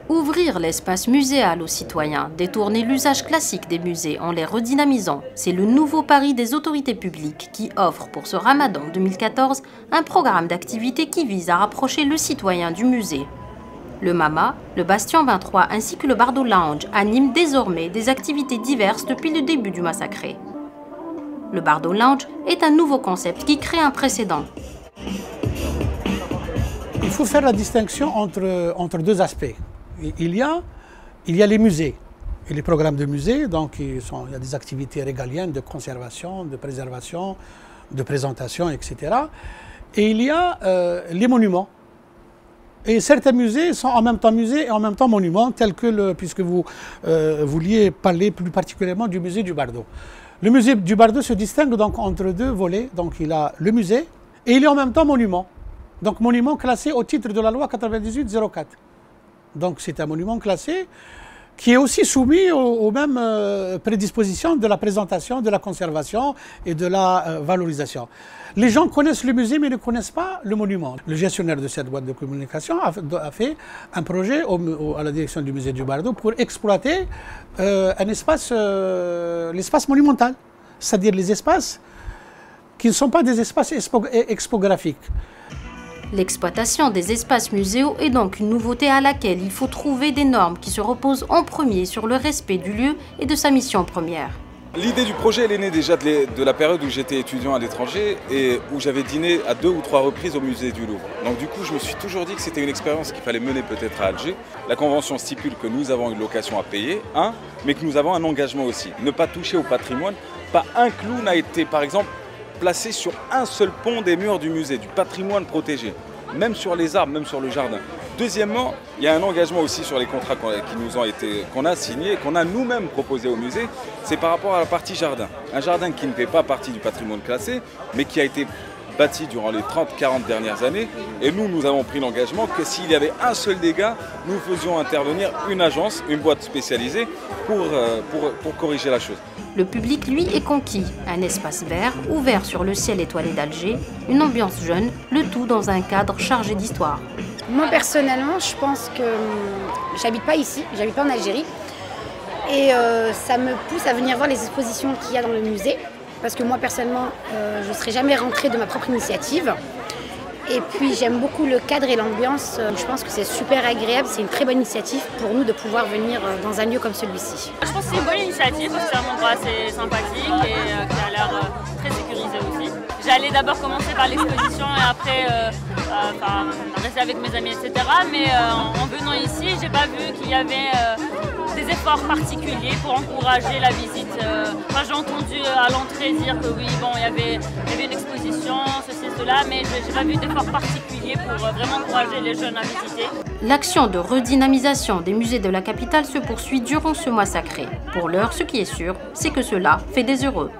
Ouvrir l'espace muséal aux citoyens, détourner l'usage classique des musées en les redynamisant, c'est le nouveau pari des autorités publiques qui offrent pour ce Ramadan 2014 un programme d'activités qui vise à rapprocher le citoyen du musée. Le MAMA, le Bastion 23 ainsi que le Bardo Lounge animent désormais des activités diverses depuis le début du massacre. Le Bardo Lounge est un nouveau concept qui crée un précédent. Il faut faire la distinction entre deux aspects. Il y a les musées et les programmes de musées, donc il y a des activités régaliennes de conservation, de préservation, de présentation, etc. Et il y a les monuments. Et certains musées sont en même temps musées et en même temps monuments, tels que, puisque vous vouliez parler plus particulièrement du musée du Bardo. Le musée du Bardo se distingue donc entre deux volets, donc il a le musée et il est en même temps monument. Donc monument classé au titre de la loi 98-04. Donc c'est un monument classé qui est aussi soumis aux mêmes prédispositions de la présentation, de la conservation et de la valorisation. Les gens connaissent le musée mais ne connaissent pas le monument. Le gestionnaire de cette boîte de communication a fait un projet à la direction du musée du Bardo pour exploiter l'espace monumental, c'est-à-dire les espaces qui ne sont pas des espaces expographiques. L'exploitation des espaces muséaux est donc une nouveauté à laquelle il faut trouver des normes qui se reposent en premier sur le respect du lieu et de sa mission première. L'idée du projet elle est née déjà de la période où j'étais étudiant à l'étranger et où j'avais dîné à 2 ou 3 reprises au musée du Louvre. Donc du coup je me suis toujours dit que c'était une expérience qu'il fallait mener peut-être à Alger. La convention stipule que nous avons une location à payer, mais que nous avons un engagement aussi. Ne pas toucher au patrimoine. Pas un clou n'a été par exemple placé sur un seul pont des murs du musée, du patrimoine protégé, même sur les arbres, même sur le jardin. Deuxièmement, il y a un engagement aussi sur les contrats qu'on a signés, qu'on a nous-mêmes proposés au musée, c'est par rapport à la partie jardin. Un jardin qui ne fait pas partie du patrimoine classé, mais qui a été bâti durant les 30-40 dernières années. Et nous avons pris l'engagement que s'il y avait un seul dégât, nous faisions intervenir une agence, une boîte spécialisée pour corriger la chose. Le public, lui, est conquis. Un espace vert, ouvert sur le ciel étoilé d'Alger, une ambiance jeune, le tout dans un cadre chargé d'histoire. Moi, personnellement, je pense que j'habite pas ici, j'habite pas en Algérie. Et ça me pousse à venir voir les expositions qu'il y a dans le musée. Parce que moi, personnellement, je ne serais jamais rentrée de ma propre initiative. Et puis, j'aime beaucoup le cadre et l'ambiance. Je pense que c'est super agréable. C'est une très bonne initiative pour nous de pouvoir venir dans un lieu comme celui-ci. Je pense que c'est une bonne initiative parce que c'est un endroit assez sympathique et qui a l'air très sécurisé aussi. J'allais d'abord commencer par l'exposition et après rester avec mes amis, etc. Mais en venant ici, j'ai pas vu qu'il y avait des efforts particuliers pour encourager la visite. J'ai entendu à l'entrée dire que oui, bon, il y avait une exposition, ceci, cela, mais j'ai pas vu d'efforts particuliers pour vraiment encourager les jeunes à visiter. L'action de redynamisation des musées de la capitale se poursuit durant ce mois sacré. Pour l'heure, ce qui est sûr, c'est que cela fait des heureux.